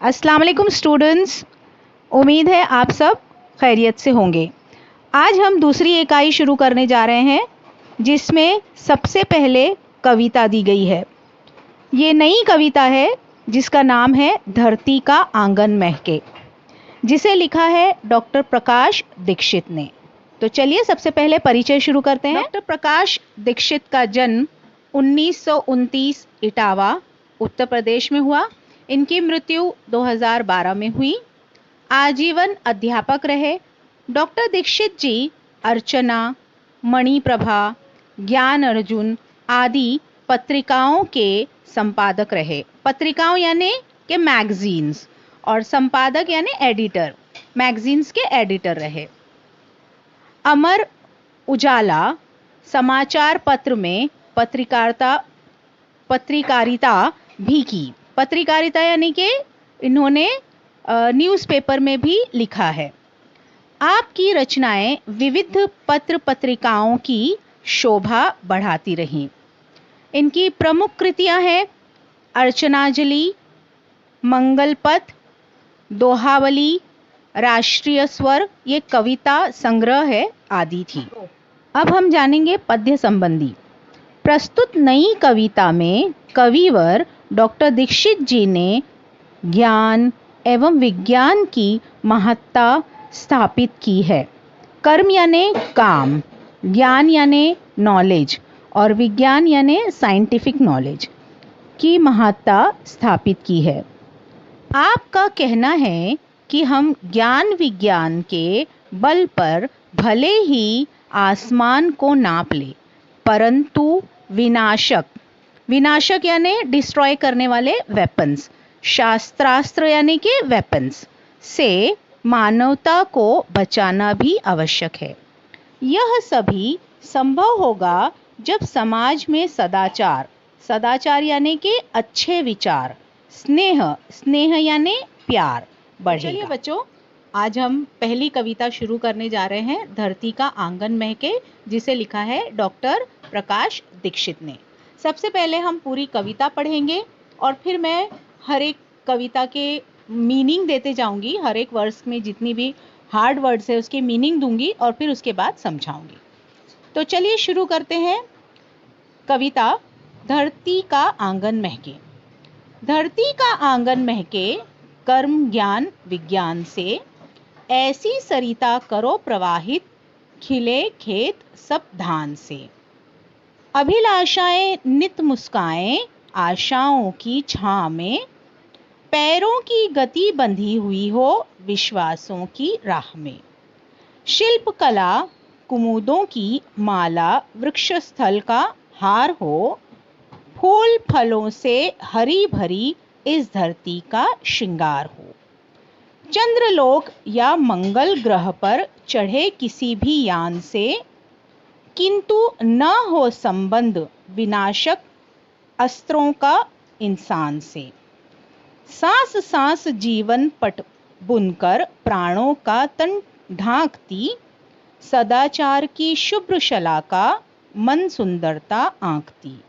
अस्सलाम वालेकुम स्टूडेंट्स। उम्मीद है आप सब खैरियत से होंगे। आज हम दूसरी इकाई शुरू करने जा रहे हैं जिसमें सबसे पहले कविता दी गई है। ये नई कविता है जिसका नाम है धरती का आंगन महके, जिसे लिखा है डॉक्टर प्रकाश दीक्षित ने। तो चलिए सबसे पहले परिचय शुरू करते हैं। डॉक्टर प्रकाश दीक्षित का जन्म 1929 इटावा उत्तर प्रदेश में हुआ। इनकी मृत्यु 2012 में हुई। आजीवन अध्यापक रहे। डॉक्टर दीक्षित जी अर्चना, मणिप्रभा, ज्ञान अर्जुन आदि पत्रिकाओं के संपादक रहे। पत्रिकाओं यानी कि मैगजीन्स, और संपादक यानी एडिटर, मैगजीन्स के एडिटर रहे। अमर उजाला समाचार पत्र में पत्रकारिता भी की। पत्रकारिता यानी कि इन्होंने न्यूज़पेपर में भी लिखा है। आपकी रचनाएं विविध पत्र पत्रिकाओं की शोभा बढ़ाती रहीं। इनकी प्रमुख कृतियां हैं अर्चनांजलि, मंगलपथ, दोहावली, राष्ट्रीय स्वर, ये कविता संग्रह है आदि थी। अब हम जानेंगे पद्य संबंधी। प्रस्तुत नई कविता में कविवर डॉक्टर दीक्षित जी ने ज्ञान एवं विज्ञान की महत्ता स्थापित की है। कर्म यानी काम, ज्ञान यानी नॉलेज, और विज्ञान यानी साइंटिफिक नॉलेज की महत्ता स्थापित की है। आपका कहना है कि हम ज्ञान विज्ञान के बल पर भले ही आसमान को नाप ले, परंतु विनाशक यानी डिस्ट्रॉय करने वाले वेपन्स, शास्त्रास्त्र यानी कि वेपन्स से मानवता को बचाना भी आवश्यक है। यह सभी संभव होगा जब समाज में सदाचार यानी कि अच्छे विचार, स्नेह यानी प्यार बढ़ेगा। चलिए बच्चों, आज हम पहली कविता शुरू करने जा रहे हैं, धरती का आंगन महके, जिसे लिखा है डॉक्टर प्रकाश दीक्षित ने। सबसे पहले हम पूरी कविता पढ़ेंगे और फिर मैं हर एक कविता के मीनिंग देते जाऊंगी। हर एक वर्ड्स में जितनी भी हार्ड वर्ड्स है उसके मीनिंग दूंगी और फिर उसके बाद समझाऊंगी। तो चलिए शुरू करते हैं कविता। धरती का आंगन महके। धरती का आंगन महके, कर्म ज्ञान विज्ञान से, ऐसी सरिता करो प्रवाहित, खिले खेत सब धान से। अभिलाषाएं नित मुस्काएं, आशाओं की छां में, पैरों की गति बंधी हुई हो विश्वासों की राह में। शिल्प कला कुमुदों की माला, वृक्ष स्थल का हार हो, फूल फलों से हरी भरी इस धरती का श्रृंगार हो। चंद्रलोक या मंगल ग्रह पर चढ़े किसी भी यान से, किंतु न हो संबंध विनाशक अस्त्रों का इंसान से। सांस सांस जीवन पट बुनकर प्राणों का तन ढांकती, सदाचार की शुभ्र शलाका मन सुंदरता आंकती।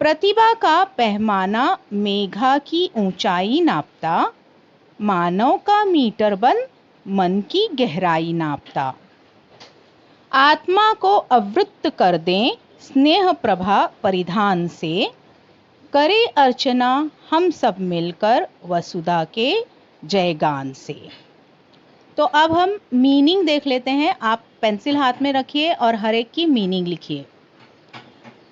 प्रतिभा का पैमाना मेघा की ऊंचाई नापता, मानव का मीटर बंद मन की गहराई नापता। आत्मा को आवृत्त कर दें स्नेह प्रभा परिधान से, करे अर्चना हम सब मिलकर वसुधा के जयगान से। तो अब हम मीनिंग देख लेते हैं। आप पेंसिल हाथ में रखिए और हर एक की मीनिंग लिखिए।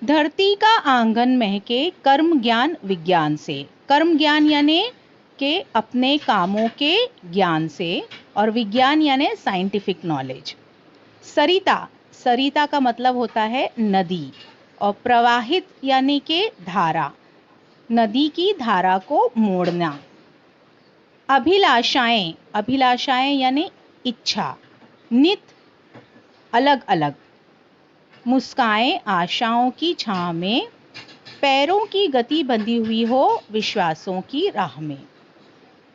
धरती का आंगन महके, कर्म ज्ञान विज्ञान से। कर्म ज्ञान यानी कि अपने कामों के ज्ञान से, और विज्ञान यानी साइंटिफिक नॉलेज। सरिता का मतलब होता है नदी, और प्रवाहित यानी कि धारा, नदी की धारा को मोड़ना। अभिलाषाएं यानी इच्छा, नित अलग अलग, मुस्काएं आशाओं की छां में, पैरों की गति बंधी हुई हो विश्वासों की राह में।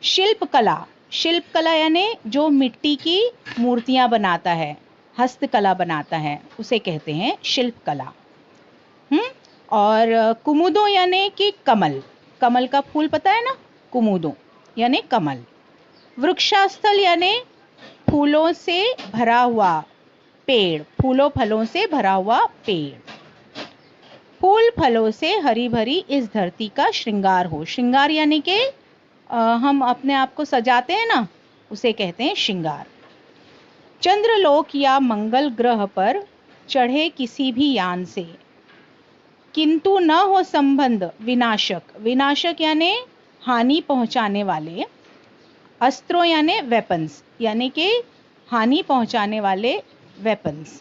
शिल्पकला यानी जो मिट्टी की मूर्तियां बनाता है, हस्तकला बनाता है, उसे कहते हैं शिल्पकला। और कुमुदों यानी कि कमल का फूल, पता है ना, कुमुदों, यानी कमल। वृक्षास्थल यानी फूलों से भरा हुआ पेड़, फूलों फलों से भरा हुआ पेड़। फूल फलों से हरी भरी इस धरती का श्रृंगार हो। श्रृंगार यानी कि हम अपने आप को सजाते हैं ना, उसे कहते हैं श्रृंगार। चंद्रलोक या मंगल ग्रह पर चढ़े किसी भी यान से, किंतु न हो संबंध विनाशक। विनाशक यानी हानि पहुंचाने वाले, अस्त्रों यानी वेपन्स, यानी कि हानि पहुंचाने वाले वेपन्स।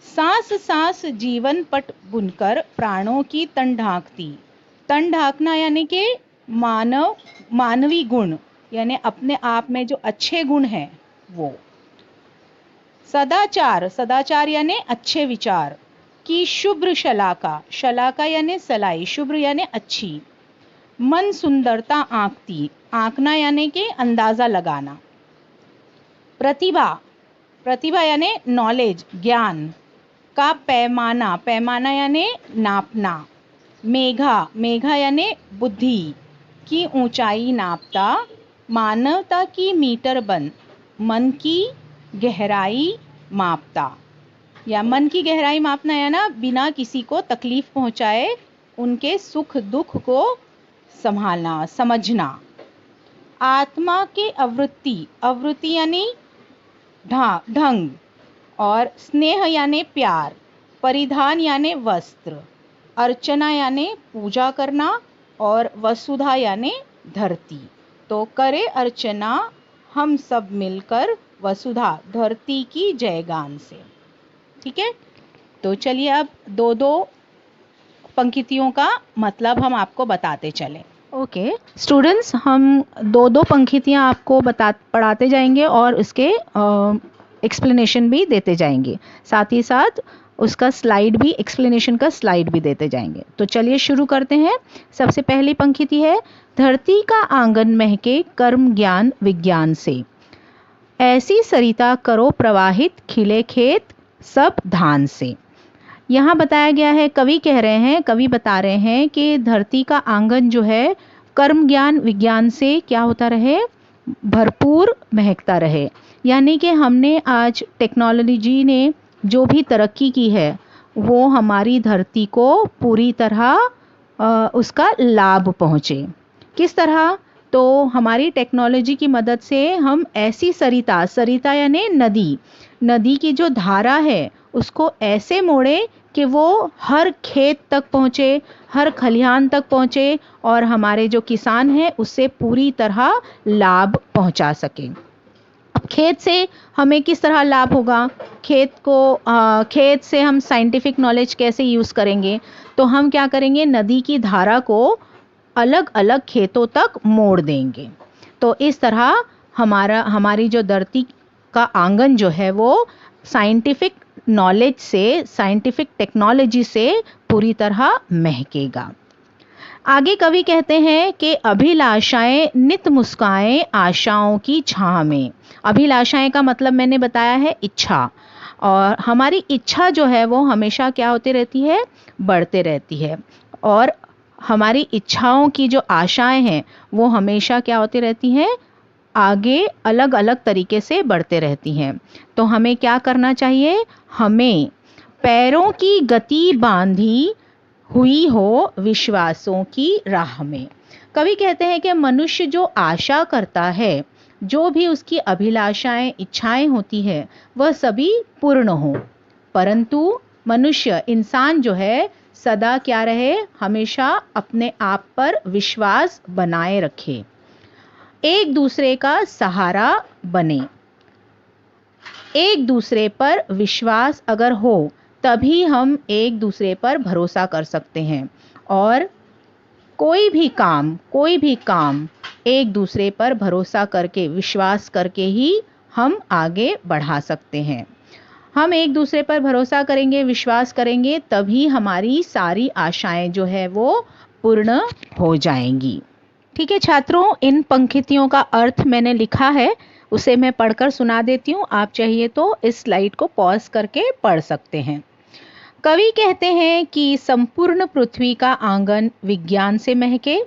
सांस सांस जीवन पट बुनकर प्राणों की तन ढांकती। तन ढांकना यानी कि मानवी गुण, यानी अपने आप में जो अच्छे गुण हैं वो। सदाचार, सदाचार यानी अच्छे विचार की शुभ्र शलाका। शलाका यानी सलाई, शुभ्र यानी अच्छी। मन सुंदरता आंकती। आंकना यानी कि अंदाजा लगाना। प्रतिभा, प्रतिभा यानी नॉलेज, ज्ञान का पैमाना। पैमाना यानी नापना। मेघा, मेघा यानी बुद्धि की ऊंचाई नापता। मानवता की मीटर बंद, मन की गहराई मापता। या मन की गहराई मापना है ना, बिना किसी को तकलीफ पहुंचाए उनके सुख दुख को संभालना, समझना। आत्मा के आवृत्ति, आवृत्ति यानी ढंग, और स्नेह यानी प्यार। परिधान यानी वस्त्र। अर्चना यानी पूजा करना, और वसुधा यानी धरती। तो करे अर्चना हम सब मिलकर वसुधा, धरती की जयगान से। ठीक है, तो चलिए अब दो दो पंक्तियों का मतलब हम आपको बताते चलें। ओके स्टूडेंट्स, हम दो दो पंक्तियां आपको पढ़ाते जाएंगे और उसके एक्सप्लेनेशन भी देते जाएंगे, साथ ही साथ उसका स्लाइड भी, एक्सप्लेनेशन का स्लाइड भी देते जाएंगे। तो चलिए शुरू करते हैं। सबसे पहली पंक्ति है, धरती का आंगन महके कर्म ज्ञान विज्ञान से, ऐसी सरिता करो प्रवाहित खिले खेत सब धान से। यहाँ बताया गया है, कवि कह रहे हैं, कवि बता रहे हैं कि धरती का आंगन जो है कर्म ज्ञान विज्ञान से क्या होता रहे, भरपूर महकता रहे। यानी कि हमने आज टेक्नोलॉजी ने जो भी तरक्की की है वो हमारी धरती को पूरी तरह उसका लाभ पहुँचे। किस तरह? तो हमारी टेक्नोलॉजी की मदद से हम ऐसी सरिता, सरिता यानी नदी, नदी की जो धारा है उसको ऐसे मोड़े कि वो हर खेत तक पहुँचे, हर खलिहान तक पहुँचे और हमारे जो किसान हैं उससे पूरी तरह लाभ पहुँचा सके। अब खेत से हमें किस तरह लाभ होगा? खेत से हम साइंटिफिक नॉलेज कैसे यूज़ करेंगे? तो हम क्या करेंगे, नदी की धारा को अलग अलग खेतों तक मोड़ देंगे। तो इस तरह हमारी जो धरती का आंगन जो है वो साइंटिफिक नॉलेज से, साइंटिफिक टेक्नोलॉजी से पूरी तरह महकेगा। आगे कवि कहते हैं कि अभिलाषाएं नित मुस्काएं आशाओं की छाह में। अभिलाषाएं का मतलब मैंने बताया है इच्छा, और हमारी इच्छा जो है वो हमेशा क्या होती रहती है, बढ़ते रहती है। और हमारी इच्छाओं की जो आशाएं हैं वो हमेशा क्या होती रहती हैं, आगे अलग अलग तरीके से बढ़ते रहती हैं। तो हमें क्या करना चाहिए, हमें पैरों की गति बांधी हुई हो विश्वासों की राह में। कवि कहते हैं कि मनुष्य जो आशा करता है, जो भी उसकी अभिलाषाएं इच्छाएं होती है वह सभी पूर्ण हो, परंतु मनुष्य, इंसान जो है सदा क्या रहे, हमेशा अपने आप पर विश्वास बनाए रखे, एक दूसरे का सहारा बने। एक दूसरे पर विश्वास अगर हो तभी हम एक दूसरे पर भरोसा कर सकते हैं, और कोई भी काम एक दूसरे पर भरोसा करके, विश्वास करके ही हम आगे बढ़ा सकते हैं। हम एक दूसरे पर भरोसा करेंगे, विश्वास करेंगे, तभी हमारी सारी आशाएं जो है वो पूर्ण हो जाएंगी। ठीक है छात्रों, इन पंक्तियों का अर्थ मैंने लिखा है, उसे मैं पढ़कर सुना देती हूँ। आप चाहिए तो इस स्लाइड को पॉज करके पढ़ सकते हैं। कवि कहते हैं कि संपूर्ण पृथ्वी का आंगन विज्ञान से महके।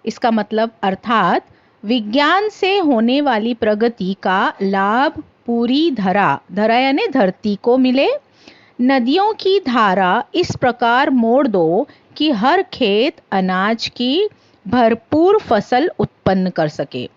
इसका मतलब अर्थात विज्ञान से होने वाली प्रगति का लाभ पूरी धरा यानी धरती को मिले। नदियों की धारा इस प्रकार मोड़ दो कि हर खेत अनाज की भरपूर फसल उत्पन्न कर सके।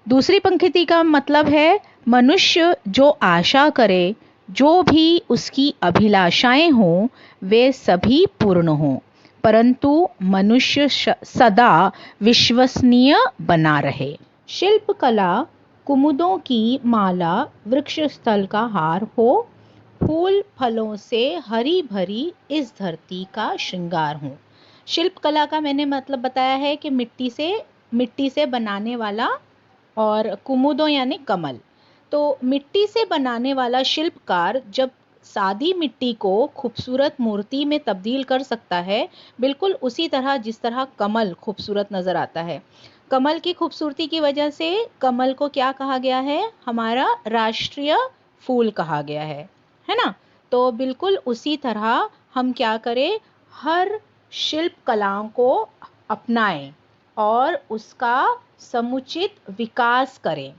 दूसरी पंक्ति का मतलब है, मनुष्य जो आशा करे, जो भी उसकी अभिलाषाएं हों, वे सभी पूर्ण हों, परंतु मनुष्य सदा विश्वसनीय बना रहे। शिल्पकला कुमुदों की माला, वृक्ष स्थल का हार हो, फूल फलों से हरी भरी इस धरती का श्रृंगार हो। शिल्पकला का मैंने मतलब बताया है कि मिट्टी से बनाने वाला, और कुमुदों यानी कमल। तो मिट्टी से बनाने वाला शिल्पकार जब सादी मिट्टी को खूबसूरत मूर्ति में तब्दील कर सकता है, बिल्कुल उसी तरह जिस तरह कमल खूबसूरत नजर आता है। कमल की खूबसूरती की वजह से कमल को क्या कहा गया है? हमारा राष्ट्रीय फूल कहा गया है ना। तो बिल्कुल उसी तरह हम क्या करें, हर शिल्प कलाओं को अपनाएं और उसका समुचित विकास करें,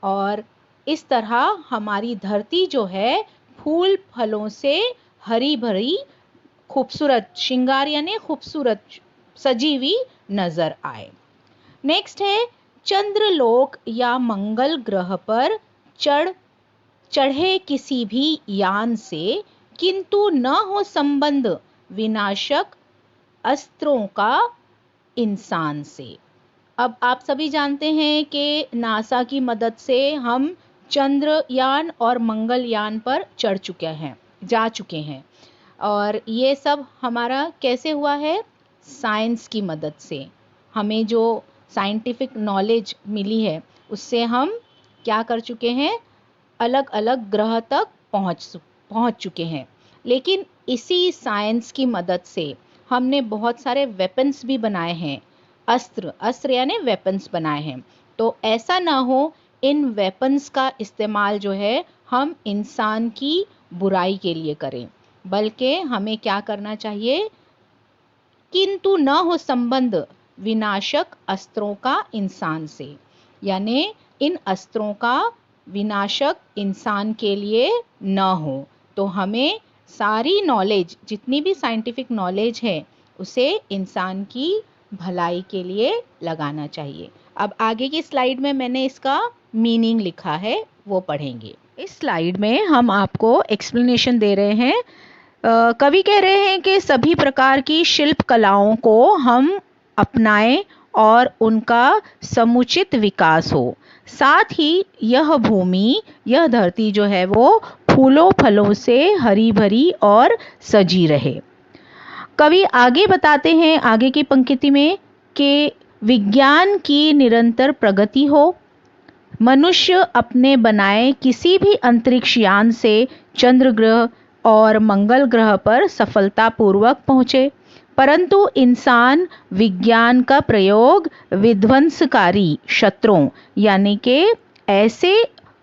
और इस तरह हमारी धरती जो है फूल फलों से हरी भरी खूबसूरत श्रृंगार यानी खूबसूरत सजी हुई नजर आए। नेक्स्ट है, चंद्रलोक या मंगल ग्रह पर चढ़े किसी भी यान से, किंतु न हो संबंध विनाशक अस्त्रों का इंसान से। अब आप सभी जानते हैं कि नासा की मदद से हम चंद्रयान और मंगलयान पर जा चुके हैं, और ये सब हमारा कैसे हुआ है? साइंस की मदद से। हमें जो साइंटिफिक नॉलेज मिली है उससे हम क्या कर चुके हैं? अलग अलग ग्रह तक पहुंच चुके हैं। लेकिन इसी साइंस की मदद से हमने बहुत सारे वेपन्स भी बनाए हैं, अस्त्र यानी वेपन्स बनाए हैं। तो ऐसा ना हो इन वेपन्स का इस्तेमाल जो है हम इंसान की बुराई के लिए करें, बल्कि हमें क्या करना चाहिए? किंतु न हो संबंध विनाशक अस्त्रों का इंसान से, यानी इन अस्त्रों का विनाशक इंसान के लिए न हो। तो हमें सारी नॉलेज, जितनी भी साइंटिफिक नॉलेज है, उसे इंसान की भलाई के लिए लगाना चाहिए। अब आगे की स्लाइड में मैंने इसका मीनिंग लिखा है, वो पढ़ेंगे। इस स्लाइड में हम आपको एक्सप्लेनेशन दे रहे हैं। कवि कह रहे हैं कि सभी प्रकार की शिल्प कलाओं को हम अपनाएं और उनका समुचित विकास हो। साथ ही यह भूमि, यह धरती जो है वो फूलों फलों से हरी भरी और सजी रहे। कवि आगे बताते हैं आगे की पंक्ति में कि विज्ञान की निरंतर प्रगति हो, मनुष्य अपने बनाए किसी भी अंतरिक्ष यान से चंद्र ग्रह और मंगल ग्रह पर सफलतापूर्वक पहुंचे, परंतु इंसान विज्ञान का प्रयोग विध्वंसकारी शस्त्रों यानी कि ऐसे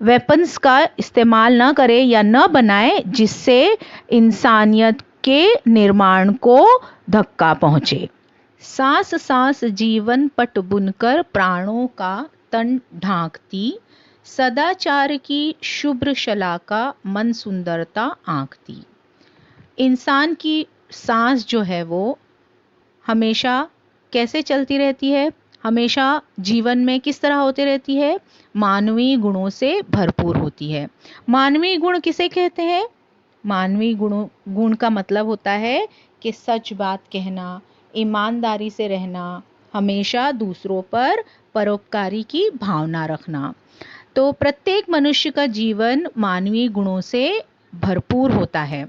वेपन्स का इस्तेमाल न करे या न बनाए जिससे इंसानियत के निर्माण को धक्का पहुंचे। सांस सांस जीवन पट बुनकर प्राणों का तन ढांकती, सदाचार की शुभ्र शलाका मन सुंदरता आंकती। इंसान की सांस जो है वो हमेशा कैसे चलती रहती है? हमेशा जीवन में किस तरह होती रहती है? मानवीय गुणों से भरपूर होती है। मानवीय गुण किसे कहते हैं? मानवीय गुण का मतलब होता है कि सच बात कहना, ईमानदारी से रहना, हमेशा दूसरों पर परोपकारी की भावना रखना। तो प्रत्येक मनुष्य का जीवन मानवीय गुणों से भरपूर होता है,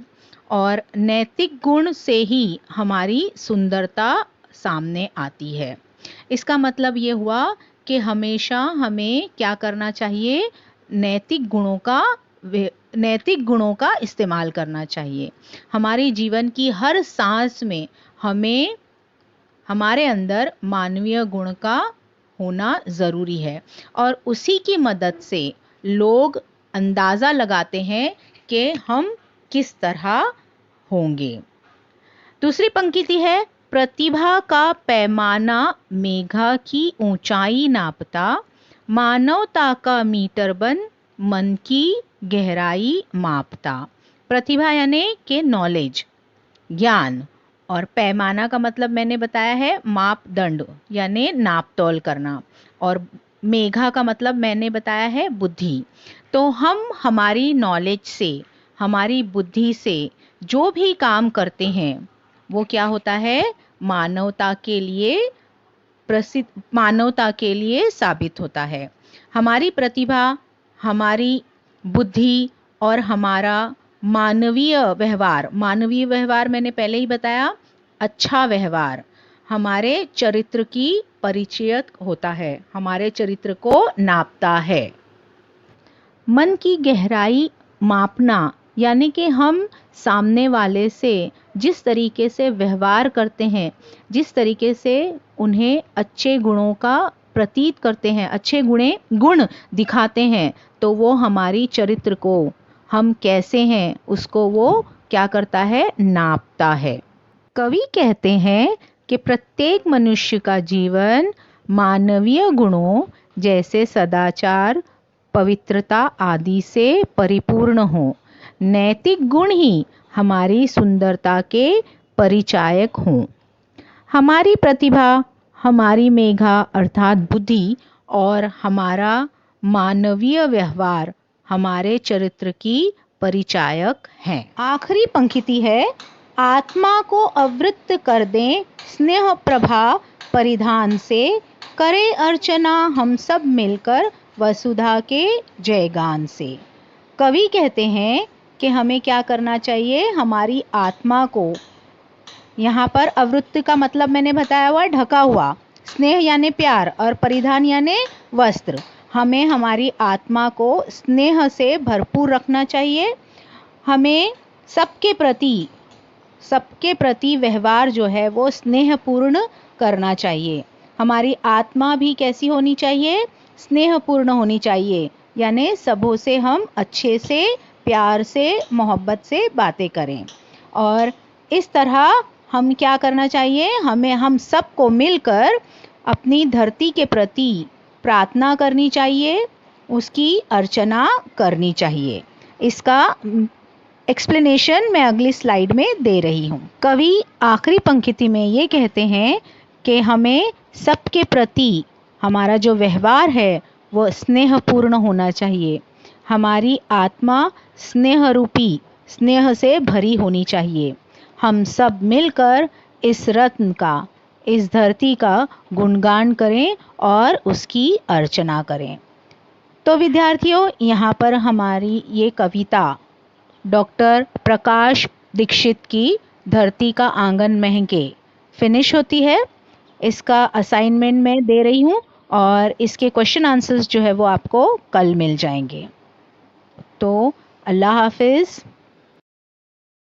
और नैतिक गुण से ही हमारी सुंदरता सामने आती है। इसका मतलब ये हुआ कि हमेशा हमें क्या करना चाहिए? नैतिक गुणों का इस्तेमाल करना चाहिए। हमारे जीवन की हर सांस में हमें हमारे अंदर मानवीय गुण का होना ज़रूरी है, और उसी की मदद से लोग अंदाज़ा लगाते हैं कि हम किस तरह होंगे। दूसरी पंक्ति है, प्रतिभा का पैमाना मेघा की ऊंचाई नापता, मानवता का मीटरबंद मन की गहराई मापता। प्रतिभा यानी कि नॉलेज, ज्ञान, और पैमाना का मतलब मैंने बताया है मापदंड यानी नापतोल करना, और मेघा का मतलब मैंने बताया है बुद्धि। तो हम हमारी नॉलेज से, हमारी बुद्धि से जो भी काम करते हैं वो क्या होता है, मानवता के लिए मानवता के लिए साबित होता है। हमारी प्रतिभा, हमारी बुद्धि और हमारा मानवीय व्यवहार मैंने पहले ही बताया, अच्छा व्यवहार हमारे चरित्र की परिचय होता है, हमारे चरित्र को नापता है। मन की गहराई मापना यानी कि हम सामने वाले से जिस तरीके से व्यवहार करते हैं, जिस तरीके से उन्हें अच्छे गुणों का प्रतीत करते हैं, अच्छे गुण दिखाते हैं, तो वो हमारी चरित्र को, हम कैसे हैं उसको वो क्या करता है, नापता है। कवि कहते हैं कि प्रत्येक मनुष्य का जीवन मानवीय गुणों जैसे सदाचार, पवित्रता आदि से परिपूर्ण हो। नैतिक गुण ही हमारी सुंदरता के परिचायक हों। हमारी प्रतिभा, हमारी मेघा अर्थात बुद्धि और हमारा मानवीय व्यवहार हमारे चरित्र की परिचायक हैं। आखिरी पंक्ति है, आत्मा को आवृत्त कर दें स्नेह प्रभा परिधान से, करे अर्चना हम सब मिलकर वसुधा के जयगान से। कवि कहते हैं कि हमें क्या करना चाहिए, हमारी आत्मा को, यहाँ पर आवृत्त का मतलब मैंने बताया हुआ ढका हुआ, स्नेह यानी प्यार और परिधान यानी वस्त्र, हमें हमारी आत्मा को स्नेह से भरपूर रखना चाहिए। हमें सबके प्रति व्यवहार जो है वो स्नेहपूर्ण करना चाहिए। हमारी आत्मा भी कैसी होनी चाहिए, स्नेहपूर्ण होनी चाहिए, यानी सबों से हम अच्छे से, प्यार से, मोहब्बत से बातें करें। और इस तरह हम क्या करना चाहिए, हम सबको मिलकर अपनी धरती के प्रति प्रार्थना करनी चाहिए, उसकी अर्चना करनी चाहिए। इसका एक्सप्लेनेशन मैं अगली स्लाइड में दे रही हूँ। कवि आखिरी पंक्ति में ये कहते हैं कि हमें सबके प्रति हमारा जो व्यवहार है वो स्नेहपूर्ण होना चाहिए। हमारी आत्मा स्नेह रूपी, स्नेह से भरी होनी चाहिए। हम सब मिलकर इस रत्न का, इस धरती का गुणगान करें और उसकी अर्चना करें। तो विद्यार्थियों, यहाँ पर हमारी ये कविता डॉक्टर प्रकाश दीक्षित की धरती का आंगन महके फिनिश होती है। इसका असाइनमेंट मैं दे रही हूँ और इसके क्वेश्चन आंसर्स जो है वो आपको कल मिल जाएंगे। तो अल्लाह हाफिज़।